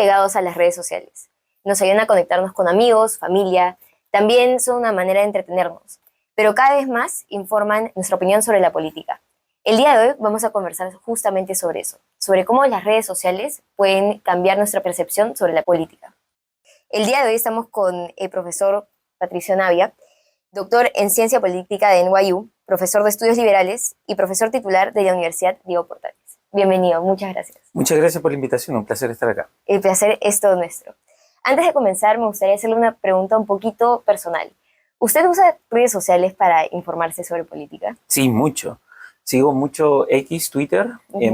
pegados a las redes sociales. Nos ayudan a conectarnos con amigos, familia, también son una manera de entretenernos, pero cada vez más informan nuestra opinión sobre la política. El día de hoy vamos a conversar justamente sobre eso, sobre cómo las redes sociales pueden cambiar nuestra percepción sobre la política. El día de hoy estamos con el profesor Patricio Navia, doctor en Ciencia Política de NYU, profesor de Estudios Liberales y profesor titular de la Universidad Diego Portales. Bienvenido, muchas gracias. Muchas gracias por la invitación, un placer estar acá. El placer es todo nuestro. Antes de comenzar, me gustaría hacerle una pregunta un poquito personal. ¿Usted usa redes sociales para informarse sobre política? Sí, mucho. Sigo mucho X, Twitter,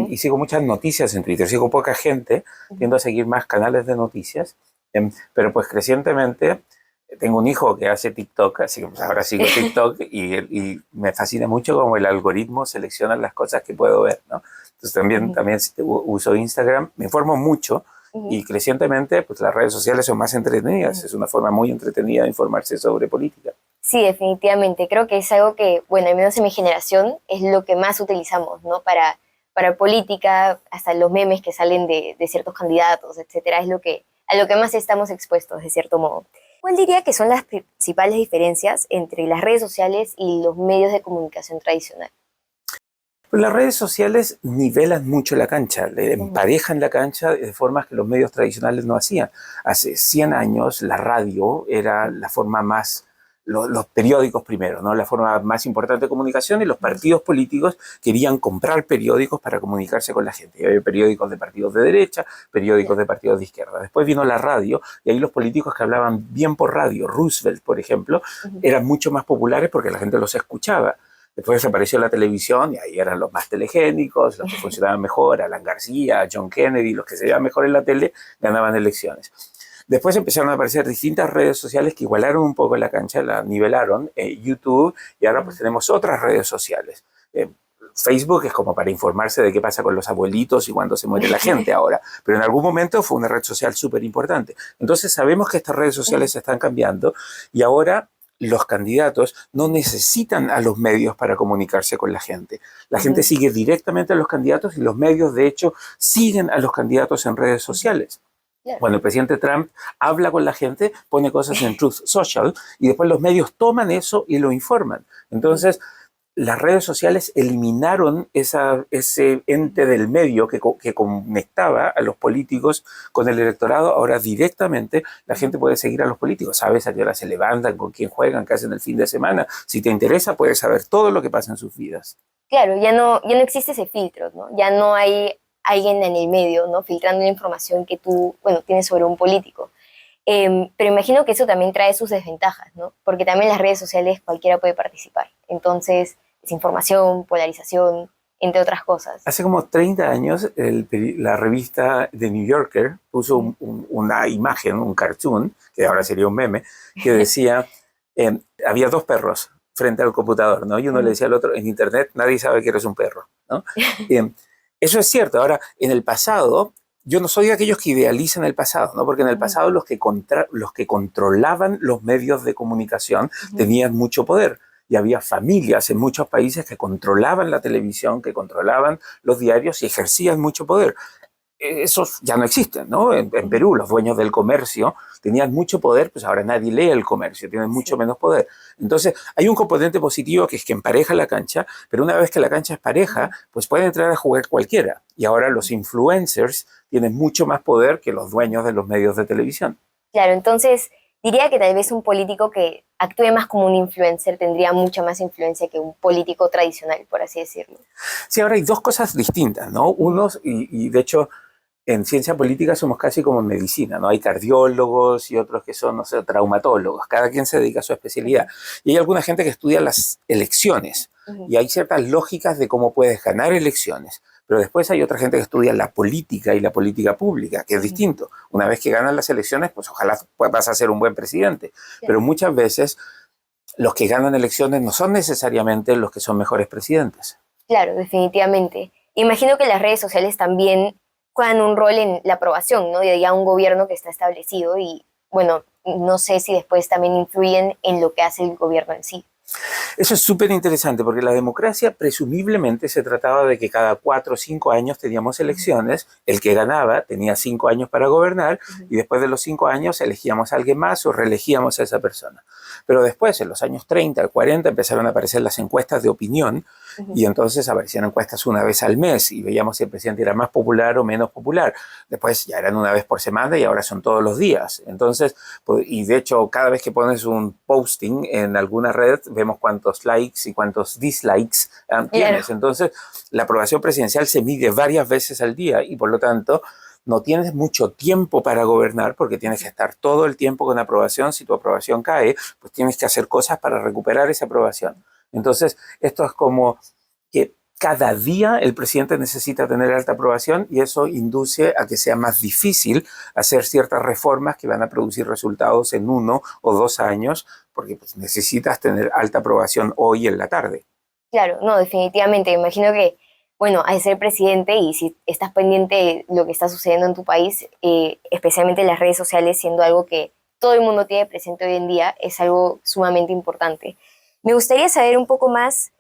y sigo muchas noticias en Twitter. Sigo poca gente, tiendo a seguir más canales de noticias, pero pues crecientemente tengo un hijo que hace TikTok, así que pues ahora sigo TikTok y me fascina mucho cómo el algoritmo selecciona las cosas que puedo ver, ¿no? Entonces también uso Instagram, me informo mucho y crecientemente pues las redes sociales son más entretenidas, es una forma muy entretenida de informarse sobre política. Sí, definitivamente. Creo que es algo que, bueno, al menos en mi generación, es lo que más utilizamos, ¿no? Para política, hasta los memes que salen de ciertos candidatos, etcétera, es a lo que más estamos expuestos, de cierto modo. ¿Cuál diría que son las principales diferencias entre las redes sociales y los medios de comunicación tradicional? Pues las redes sociales nivelan mucho la cancha, le emparejan la cancha de formas que los medios tradicionales no hacían. Hace 100 años la radio era la forma más, los periódicos primero, ¿no? La forma más importante de comunicación, y los partidos políticos querían comprar periódicos para comunicarse con la gente. Y había periódicos de partidos de derecha, periódicos de partidos de izquierda. Después vino la radio y ahí los políticos que hablaban bien por radio, Roosevelt, por ejemplo, eran mucho más populares porque la gente los escuchaba. Después apareció la televisión y ahí eran los más telegénicos, los que funcionaban mejor, Alan García, John Kennedy, los que se veían mejor en la tele, ganaban elecciones. Después empezaron a aparecer distintas redes sociales que igualaron un poco la cancha, la nivelaron, YouTube, y ahora pues tenemos otras redes sociales. Facebook es como para informarse de qué pasa con los abuelitos y cuándo se muere la gente ahora, pero en algún momento fue una red social súper importante. Entonces sabemos que estas redes sociales se están cambiando y ahora los candidatos no necesitan a los medios para comunicarse con la gente. La gente sigue directamente a los candidatos y los medios, de hecho, siguen a los candidatos en redes sociales. Cuando el presidente Trump habla con la gente, pone cosas en Truth Social y después los medios toman eso y lo informan. Entonces, las redes sociales eliminaron ese ente del medio que conectaba a los políticos con el electorado. Ahora directamente la gente puede seguir a los políticos. Sabes a qué hora se levantan, con quién juegan, qué hacen el fin de semana. Si te interesa, puedes saber todo lo que pasa en sus vidas. Claro, ya no existe ese filtro, ¿no? Ya no hay alguien en el medio, ¿no? Filtrando la información que tú, bueno, tienes sobre un político. Pero imagino que eso también trae sus desventajas, ¿no? Porque también en las redes sociales cualquiera puede participar. Entonces, desinformación, polarización, entre otras cosas. Hace como 30 años la revista The New Yorker puso una imagen, un cartoon, que ahora sería un meme, que decía, había dos perros frente al computador, ¿no? Y uno le decía al otro, en internet nadie sabe que eres un perro, ¿no? Eso es cierto. Ahora, en el pasado, yo no soy de aquellos que idealizan el pasado, ¿no? Porque en el pasado los que controlaban los medios de comunicación tenían mucho poder. Y había familias en muchos países que controlaban la televisión, que controlaban los diarios y ejercían mucho poder. Esos ya no existen, ¿no? En Perú, los dueños del comercio tenían mucho poder, pues ahora nadie lee el comercio, tienen mucho menos poder. Entonces, hay un componente positivo que es que empareja la cancha, pero una vez que la cancha es pareja, pues puede entrar a jugar cualquiera. Y ahora los influencers tienen mucho más poder que los dueños de los medios de televisión. Claro, entonces diría que tal vez un político que actúe más como un influencer tendría mucha más influencia que un político tradicional, por así decirlo. Sí, ahora hay dos cosas distintas, ¿no? Unos, y de hecho en ciencia política somos casi como en medicina, ¿no? Hay cardiólogos y otros que son, no sé, traumatólogos. Cada quien se dedica a su especialidad. Y hay alguna gente que estudia las elecciones. Y hay ciertas lógicas de cómo puedes ganar elecciones. Pero después hay otra gente que estudia la política y la política pública, que es distinto. Una vez que ganan las elecciones, pues ojalá vas a ser un buen presidente. Pero muchas veces los que ganan elecciones no son necesariamente los que son mejores presidentes. Claro, definitivamente. Imagino que las redes sociales también juegan un rol en la aprobación, ¿no? De ya un gobierno que está establecido y, bueno, no sé si después también influyen en lo que hace el gobierno en sí. Eso es súper interesante porque la democracia presumiblemente se trataba de que cada 4 o 5 años teníamos elecciones, el que ganaba tenía 5 años para gobernar y después de los 5 años elegíamos a alguien más o reelegíamos a esa persona. Pero después, en los años 30, 40, empezaron a aparecer las encuestas de opinión y entonces aparecían encuestas una vez al mes y veíamos si el presidente era más popular o menos popular. Después ya eran una vez por semana y ahora son todos los días. Entonces, y de hecho, cada vez que pones un posting en alguna red, vemos cuántos likes y cuántos dislikes tienes. Entonces, la aprobación presidencial se mide varias veces al día y por lo tanto no tienes mucho tiempo para gobernar porque tienes que estar todo el tiempo con aprobación. Si tu aprobación cae, pues tienes que hacer cosas para recuperar esa aprobación. Entonces, esto es como que cada día el presidente necesita tener alta aprobación y eso induce a que sea más difícil hacer ciertas reformas que van a producir resultados en 1 o 2 años, porque pues, necesitas tener alta aprobación hoy en la tarde. Claro, no, definitivamente. Me imagino que, bueno, al ser presidente y si estás pendiente de lo que está sucediendo en tu país, especialmente las redes sociales, siendo algo que todo el mundo tiene presente hoy en día, es algo sumamente importante. Me gustaría saber un poco más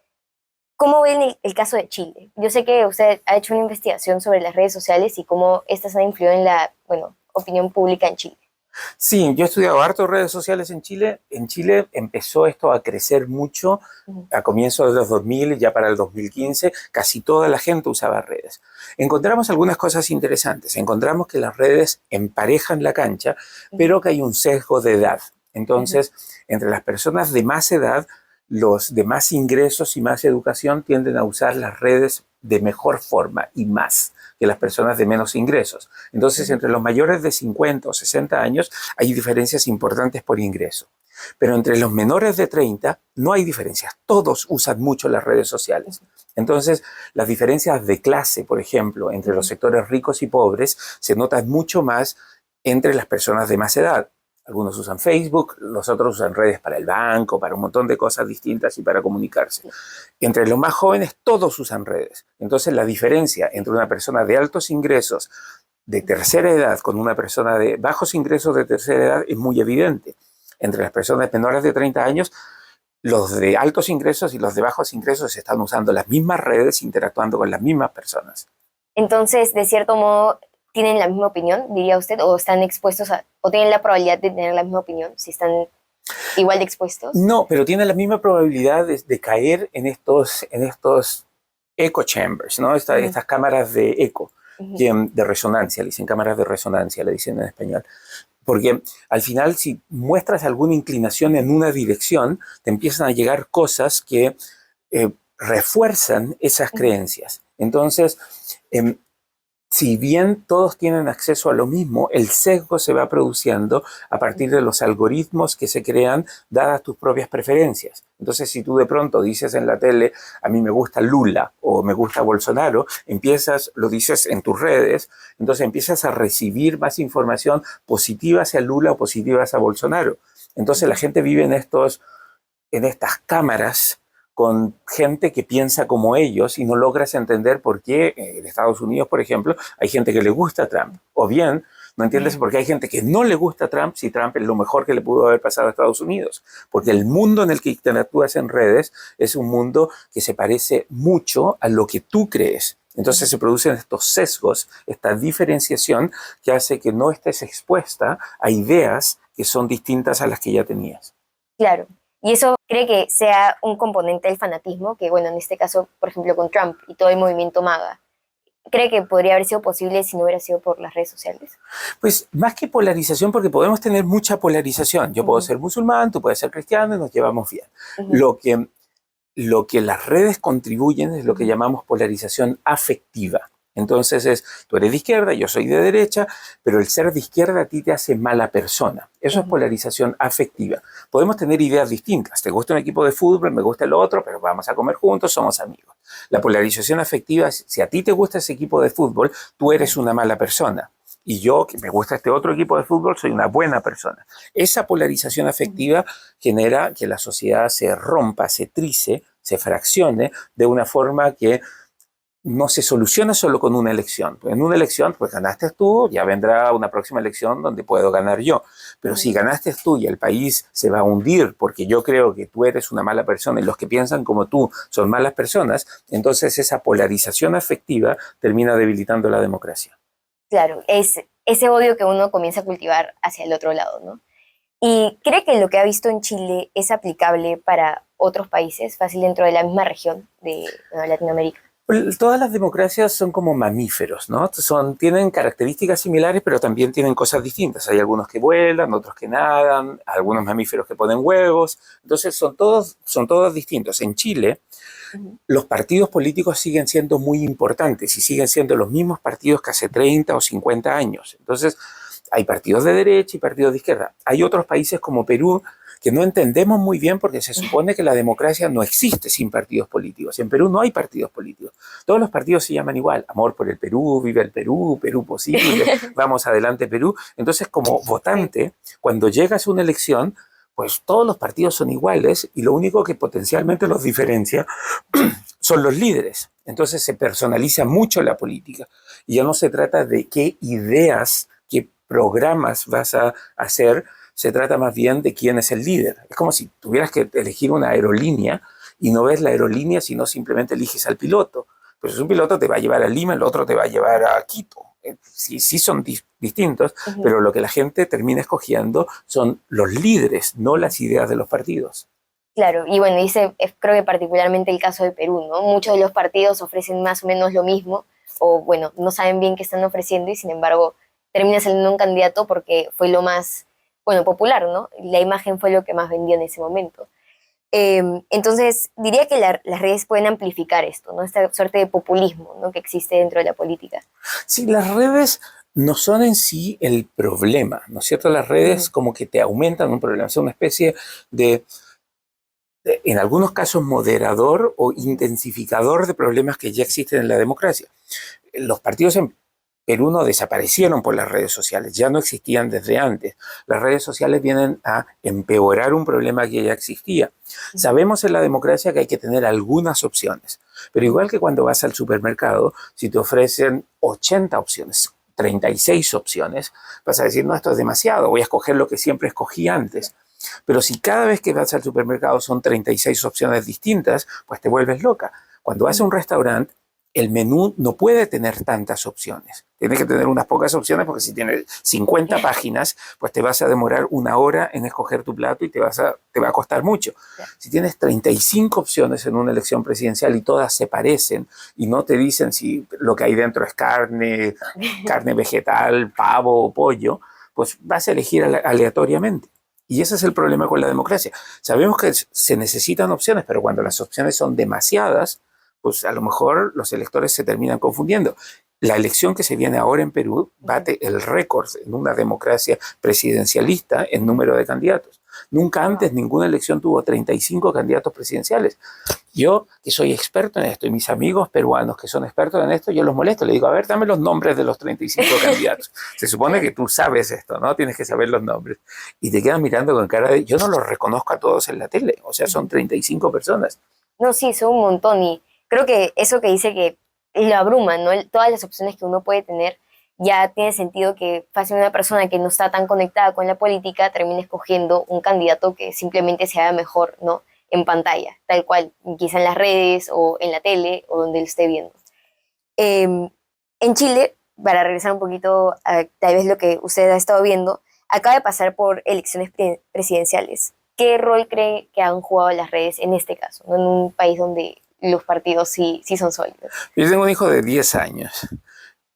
cómo ven el caso de Chile. Yo sé que usted ha hecho una investigación sobre las redes sociales y cómo estas han influido en la, bueno, opinión pública en Chile. Sí, yo he estudiado harto redes sociales en Chile. En Chile empezó esto a crecer mucho a comienzos de los 2000 y ya para el 2015 casi toda la gente usaba redes. Encontramos algunas cosas interesantes. Encontramos que las redes emparejan la cancha, pero que hay un sesgo de edad. Entonces, entre las personas de más edad, los de más ingresos y más educación tienden a usar las redes de mejor forma y más que las personas de menos ingresos. Entonces, entre los mayores de 50 o 60 años hay diferencias importantes por ingreso. Pero entre los menores de 30 no hay diferencias. Todos usan mucho las redes sociales. Entonces, las diferencias de clase, por ejemplo, entre los sectores ricos y pobres, se notan mucho más entre las personas de más edad. Algunos usan Facebook, los otros usan redes para el banco, para un montón de cosas distintas y para comunicarse. Entre los más jóvenes, todos usan redes. Entonces, la diferencia entre una persona de altos ingresos de tercera edad con una persona de bajos ingresos de tercera edad es muy evidente. Entre las personas menores de 30 años, los de altos ingresos y los de bajos ingresos están usando las mismas redes, interactuando con las mismas personas. Entonces, de cierto modo, ¿tienen la misma opinión, diría usted, o están expuestos a, o tienen la probabilidad de tener la misma opinión, si están igual de expuestos? No, pero tienen la misma probabilidad de caer en estos echo chambers, ¿no? Estas cámaras de eco, de resonancia, le dicen cámaras de resonancia, le dicen en español. Porque al final, si muestras alguna inclinación en una dirección, te empiezan a llegar cosas que refuerzan esas creencias. Entonces, si bien todos tienen acceso a lo mismo, el sesgo se va produciendo a partir de los algoritmos que se crean dadas tus propias preferencias. Entonces, si tú de pronto dices en la tele, a mí me gusta Lula o me gusta Bolsonaro, lo dices en tus redes, entonces empiezas a recibir más información positiva hacia Lula o positiva hacia Bolsonaro. Entonces, la gente vive en estas cámaras con gente que piensa como ellos y no logras entender por qué en Estados Unidos, por ejemplo, hay gente que le gusta Trump. O bien, no entiendes por qué hay gente que no le gusta Trump si Trump es lo mejor que le pudo haber pasado a Estados Unidos. Porque el mundo en el que interactúas en redes es un mundo que se parece mucho a lo que tú crees. Entonces se producen estos sesgos, esta diferenciación que hace que no estés expuesta a ideas que son distintas a las que ya tenías. Claro. ¿Y eso cree que sea un componente del fanatismo? Que, bueno, en este caso, por ejemplo, con Trump y todo el movimiento MAGA, ¿cree que podría haber sido posible si no hubiera sido por las redes sociales? Pues más que polarización, porque podemos tener mucha polarización. Yo puedo ser musulmán, tú puedes ser cristiano y nos llevamos bien. Lo que las redes contribuyen es lo que llamamos polarización afectiva. Entonces tú eres de izquierda, yo soy de derecha, pero el ser de izquierda a ti te hace mala persona. Eso es polarización afectiva. Podemos tener ideas distintas. Te gusta un equipo de fútbol, me gusta el otro, pero vamos a comer juntos, somos amigos. La polarización afectiva es, si a ti te gusta ese equipo de fútbol, tú eres una mala persona. Y yo, que me gusta este otro equipo de fútbol, soy una buena persona. Esa polarización afectiva genera que la sociedad se rompa, se trice, se fraccione de una forma que no se soluciona solo con una elección. En una elección, pues ganaste tú, ya vendrá una próxima elección donde puedo ganar yo. Pero si ganaste tú y el país se va a hundir porque yo creo que tú eres una mala persona y los que piensan como tú son malas personas, entonces esa polarización afectiva termina debilitando la democracia. Claro, es ese odio que uno comienza a cultivar hacia el otro lado, ¿no? ¿Y cree que lo que ha visto en Chile es aplicable para otros países, fácil dentro de la misma región de Latinoamérica? Todas las democracias son como mamíferos, ¿no? Tienen características similares, pero también tienen cosas distintas. Hay algunos que vuelan, otros que nadan, algunos mamíferos que ponen huevos. Entonces son todos distintos. En Chile, los partidos políticos siguen siendo muy importantes y siguen siendo los mismos partidos que hace 30 o 50 años. Entonces, hay partidos de derecha y partidos de izquierda. Hay otros países como Perú que no entendemos muy bien porque se supone que la democracia no existe sin partidos políticos. En Perú no hay partidos políticos. Todos los partidos se llaman igual. Amor por el Perú, vive el Perú, Perú posible, vamos adelante Perú. Entonces, como votante, cuando llegas a una elección, pues todos los partidos son iguales y lo único que potencialmente los diferencia son los líderes. Entonces se personaliza mucho la política y ya no se trata de qué ideas, qué programas vas a hacer, se trata más bien de quién es el líder. Es como si tuvieras que elegir una aerolínea y no ves la aerolínea, sino simplemente eliges al piloto. Pues un piloto te va a llevar a Lima, el otro te va a llevar a Quito. Sí, sí son distintos, pero lo que la gente termina escogiendo son los líderes, no las ideas de los partidos. Claro, y bueno, creo que particularmente el caso de Perú, ¿no? Muchos de los partidos ofrecen más o menos lo mismo, o bueno, no saben bien qué están ofreciendo y sin embargo termina saliendo un candidato porque fue lo más, bueno, popular, ¿no? La imagen fue lo que más vendió en ese momento. Entonces, diría que las redes pueden amplificar esto, ¿no? Esta suerte de populismo, ¿no? Que existe dentro de la política. Sí, las redes no son en sí el problema, ¿no es cierto? Las redes como que te aumentan un problema, son una especie de, en algunos casos, moderador o intensificador de problemas que ya existen en la democracia. Los partidos en Perú no desaparecieron por las redes sociales, ya no existían desde antes. Las redes sociales vienen a empeorar un problema que ya existía. Sabemos en la democracia que hay que tener algunas opciones, pero igual que cuando vas al supermercado, si te ofrecen 80 opciones, 36 opciones, vas a decir, no, esto es demasiado, voy a escoger lo que siempre escogí antes. Pero si cada vez que vas al supermercado son 36 opciones distintas, pues te vuelves loca. Cuando vas a un restaurante, el menú no puede tener tantas opciones. Tiene que tener unas pocas opciones porque si tienes 50 páginas, pues te vas a demorar una hora en escoger tu plato y te va a costar mucho. Si tienes 35 opciones en una elección presidencial y todas se parecen y no te dicen si lo que hay dentro es carne vegetal, pavo o pollo, pues vas a elegir aleatoriamente. Y ese es el problema con la democracia. Sabemos que se necesitan opciones, pero cuando las opciones son demasiadas, pues a lo mejor los electores se terminan confundiendo. La elección que se viene ahora en Perú bate el récord en una democracia presidencialista en número de candidatos. Nunca antes ninguna elección tuvo 35 candidatos presidenciales. Yo, que soy experto en esto, y mis amigos peruanos que son expertos en esto, yo los molesto, les digo, a ver, dame los nombres de los 35 candidatos. Se supone que tú sabes esto, ¿no? Tienes que saber los nombres. Y te quedan mirando con cara de, yo no los reconozco a todos en la tele, o sea, son 35 personas. No, sí, son un montón y creo que eso que dice que lo abruma, ¿no? Todas las opciones que uno puede tener, ya tiene sentido que fácil una persona que no está tan conectada con la política termine escogiendo un candidato que simplemente se vea mejor, ¿no? En pantalla, tal cual, quizá en las redes o en la tele o donde lo esté viendo. En Chile, para regresar un poquito a tal vez lo que usted ha estado viendo, acaba de pasar por elecciones presidenciales. ¿Qué rol cree que han jugado las redes en este caso, ¿no? En un país donde los partidos sí son sólidos? Yo tengo un hijo de 10 años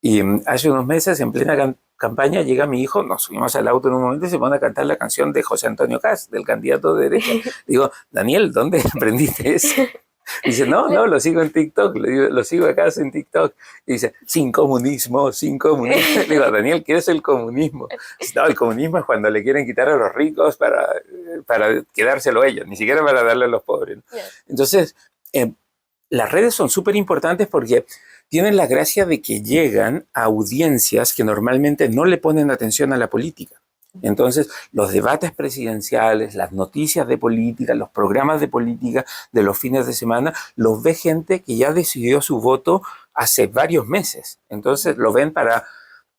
y hace unos meses, en plena campaña, llega mi hijo, nos subimos al auto en un momento y se pone a cantar la canción de José Antonio Kast, del candidato de derecha. Digo, Daniel, ¿dónde aprendiste eso? Dice, no, lo sigo en TikTok, le digo, lo sigo acá en TikTok. Y dice, sin comunismo, sin comunismo. Le digo, Daniel, ¿qué es el comunismo? Dice, no, el comunismo es cuando le quieren quitar a los ricos para quedárselo ellos, ni siquiera para darle a los pobres. Entonces, las redes son súper importantes porque tienen la gracia de que llegan a audiencias que normalmente no le ponen atención a la política. Entonces, los debates presidenciales, las noticias de política, los programas de política de los fines de semana, los ve gente que ya decidió su voto hace varios meses. Entonces lo ven para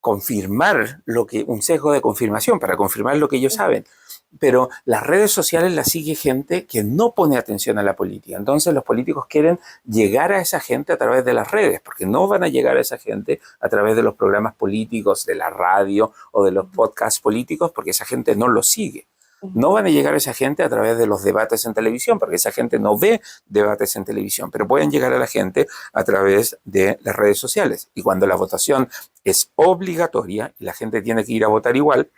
confirmar un sesgo de confirmación, para confirmar lo que ellos saben. Pero las redes sociales las sigue gente que no pone atención a la política. Entonces los políticos quieren llegar a esa gente a través de las redes, porque no van a llegar a esa gente a través de los programas políticos, de la radio o de los podcasts políticos, porque esa gente no los sigue. No van a llegar a esa gente a través de los debates en televisión, porque esa gente no ve debates en televisión, pero pueden llegar a la gente a través de las redes sociales. Y cuando la votación es obligatoria y la gente tiene que ir a votar igual,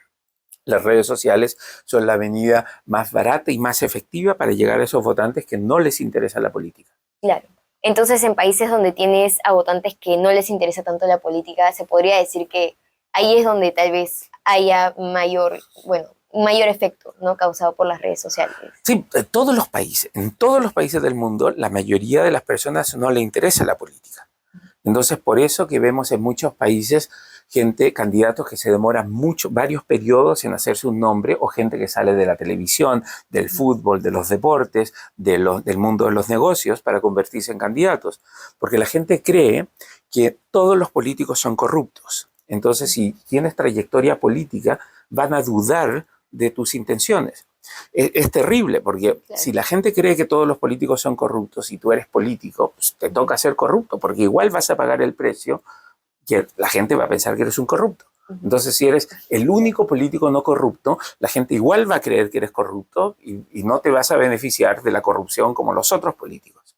las redes sociales son la avenida más barata y más efectiva para llegar a esos votantes que no les interesa la política. Claro. Entonces, en países donde tienes a votantes que no les interesa tanto la política, se podría decir que ahí es donde tal vez haya un mayor efecto, ¿no?, causado por las redes sociales. Sí, en todos los países del mundo, la mayoría de las personas no le interesa la política. Entonces, por eso que vemos en muchos países candidatos que se demoran varios periodos en hacerse un nombre, o gente que sale de la televisión, del fútbol, de los deportes, del mundo de los negocios para convertirse en candidatos. Porque la gente cree que todos los políticos son corruptos. Entonces, si tienes trayectoria política, van a dudar de tus intenciones. Es terrible, porque si la gente cree que todos los políticos son corruptos y tú eres político, pues te toca ser corrupto, porque igual vas a pagar el precio que la gente va a pensar que eres un corrupto. Entonces, si eres el único político no corrupto, la gente igual va a creer que eres corrupto y no te vas a beneficiar de la corrupción como los otros políticos.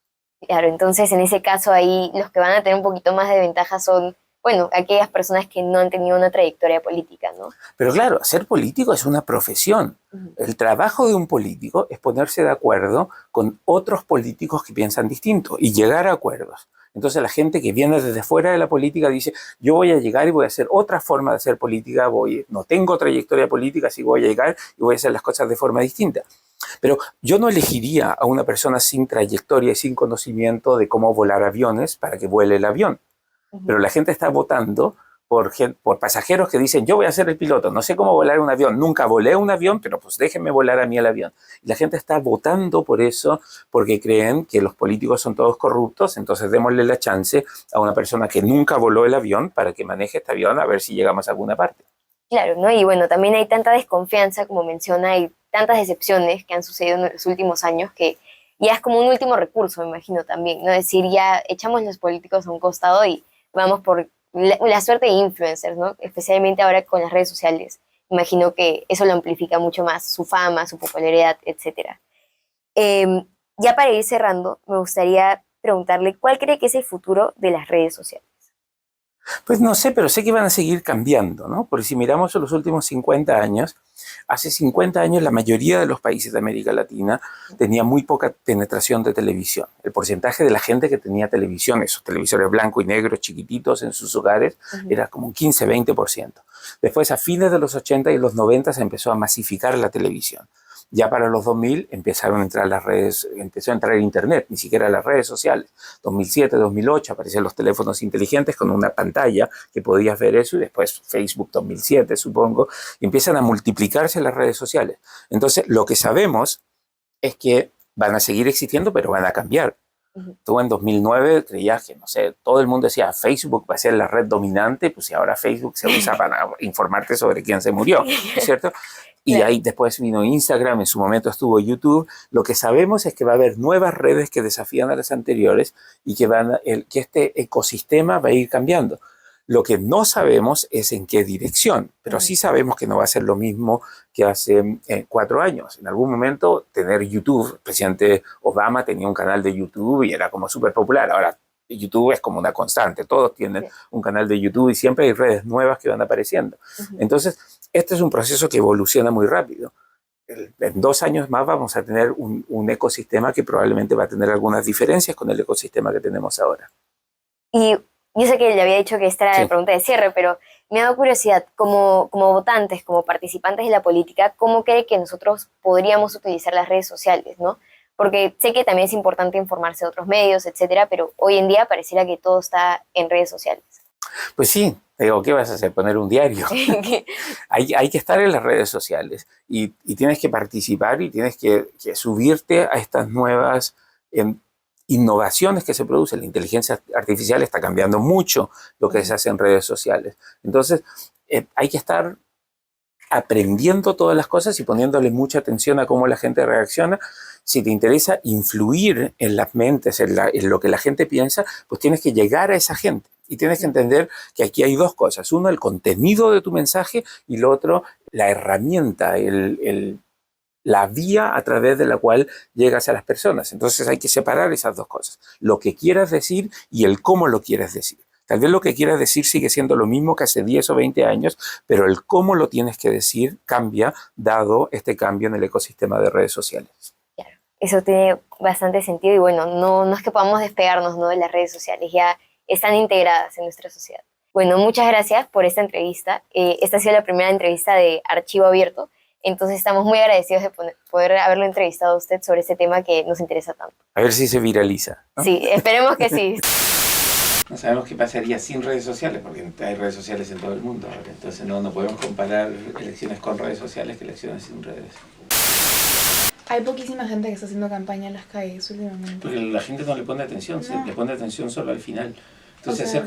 Claro, entonces en ese caso ahí los que van a tener un poquito más de ventaja son, aquellas personas que no han tenido una trayectoria política, ¿no? Pero claro, ser político es una profesión. El trabajo de un político es ponerse de acuerdo con otros políticos que piensan distinto y llegar a acuerdos. Entonces la gente que viene desde fuera de la política dice, yo voy a llegar y voy a hacer otra forma de hacer política, no tengo trayectoria política, así voy a llegar y voy a hacer las cosas de forma distinta. Pero yo no elegiría a una persona sin trayectoria y sin conocimiento de cómo volar aviones para que vuele el avión. Pero la gente está votando por pasajeros que dicen, yo voy a ser el piloto, no sé cómo volar un avión, nunca volé un avión, pero pues déjenme volar a mí el avión. Y la gente está votando por eso, porque creen que los políticos son todos corruptos, entonces démosle la chance a una persona que nunca voló el avión para que maneje este avión a ver si llegamos a alguna parte. Claro, ¿no? Y también hay tanta desconfianza, como menciona, y tantas decepciones que han sucedido en los últimos años que ya es como un último recurso, me imagino también, ¿no? Es decir, ya echamos los políticos a un costado y vamos por la suerte de influencers, ¿no? Especialmente ahora con las redes sociales. Imagino que eso lo amplifica mucho más, su fama, su popularidad, etc. Ya para ir cerrando, me gustaría preguntarle, ¿cuál cree que es el futuro de las redes sociales? Pues no sé, pero sé que van a seguir cambiando, ¿no? Porque si miramos los últimos 50 años, hace 50 años la mayoría de los países de América Latina tenía muy poca penetración de televisión. El porcentaje de la gente que tenía televisión, esos televisores blanco y negro chiquititos en sus hogares, era como un 15-20%. Después, a fines de los 80 y los 90 se empezó a masificar la televisión. Ya para los 2000 empezaron a entrar las redes, empezó a entrar Internet, ni siquiera las redes sociales. 2007, 2008 aparecieron los teléfonos inteligentes con una pantalla que podías ver eso, y después Facebook 2007, supongo, y empiezan a multiplicarse las redes sociales. Entonces, lo que sabemos es que van a seguir existiendo, pero van a cambiar. Tú en 2009 creías que, no sé, todo el mundo decía Facebook va a ser la red dominante, pues y ahora Facebook se usa para informarte sobre quién se murió, ¿no es cierto? Y ahí después vino Instagram, en su momento estuvo YouTube. Lo que sabemos es que va a haber nuevas redes que desafían a las anteriores y que que este ecosistema va a ir cambiando. Lo que no sabemos es en qué dirección, pero sí sabemos que no va a ser lo mismo que hace 4 años. En algún momento tener YouTube, el presidente Obama tenía un canal de YouTube y era como súper popular. Ahora YouTube es como una constante, todos tienen un canal de YouTube y siempre hay redes nuevas que van apareciendo. Entonces, este es un proceso que evoluciona muy rápido. En 2 años más vamos a tener un ecosistema que probablemente va a tener algunas diferencias con el ecosistema que tenemos ahora. Y yo sé que le había dicho que esta era la pregunta de cierre, pero me ha dado curiosidad, como votantes, como participantes de la política, ¿cómo cree que nosotros podríamos utilizar las redes sociales, ¿no? Porque sé que también es importante informarse de otros medios, etcétera, pero hoy en día pareciera que todo está en redes sociales. Pues sí, digo, ¿qué vas a hacer? ¿Poner un diario? Hay que estar en las redes sociales y tienes que participar y tienes que subirte a estas nuevas innovaciones que se producen. La inteligencia artificial está cambiando mucho lo que se hace en redes sociales. Entonces, hay que estar aprendiendo todas las cosas y poniéndole mucha atención a cómo la gente reacciona. Si te interesa influir en las mentes, en lo que la gente piensa, pues tienes que llegar a esa gente. Y tienes que entender que aquí hay dos cosas. Uno, el contenido de tu mensaje, y lo otro, la herramienta, la vía a través de la cual llegas a las personas. Entonces hay que separar esas dos cosas. Lo que quieras decir y el cómo lo quieres decir. Tal vez lo que quieras decir sigue siendo lo mismo que hace 10 o 20 años, pero el cómo lo tienes que decir cambia, dado este cambio en el ecosistema de redes sociales. Claro, eso tiene bastante sentido y bueno, no es que podamos despegarnos, ¿no?, de las redes sociales, ya están integradas en nuestra sociedad. Bueno, muchas gracias por esta entrevista. Esta ha sido la primera entrevista de Archivo Abierto, entonces estamos muy agradecidos de poder haberlo entrevistado a usted sobre este tema que nos interesa tanto. A ver si se viraliza, ¿no? Sí, esperemos que sí. No sabemos qué pasaría sin redes sociales, porque hay redes sociales en todo el mundo ahora. Entonces no podemos comparar elecciones con redes sociales que elecciones sin redes. Hay poquísima gente que está haciendo campaña en las calles últimamente. Porque la gente no le pone atención, No. le pone atención solo al final. Entonces O sea,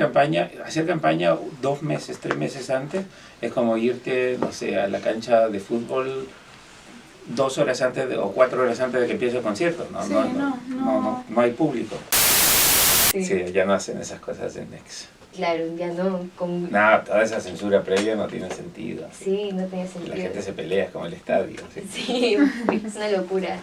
hacer campaña 2 meses, 3 meses antes es como irte, no sé, a la cancha de fútbol 2 horas antes o 4 horas antes de que empiece el concierto. Sí, No hay público. Sí. Sí, ya no hacen esas cosas en Nex. Claro, ya no. Nada, toda esa censura previa no tiene sentido. Sí, no tiene sentido. La gente se pelea, es como el estadio. ¿Sí? Sí, es una locura.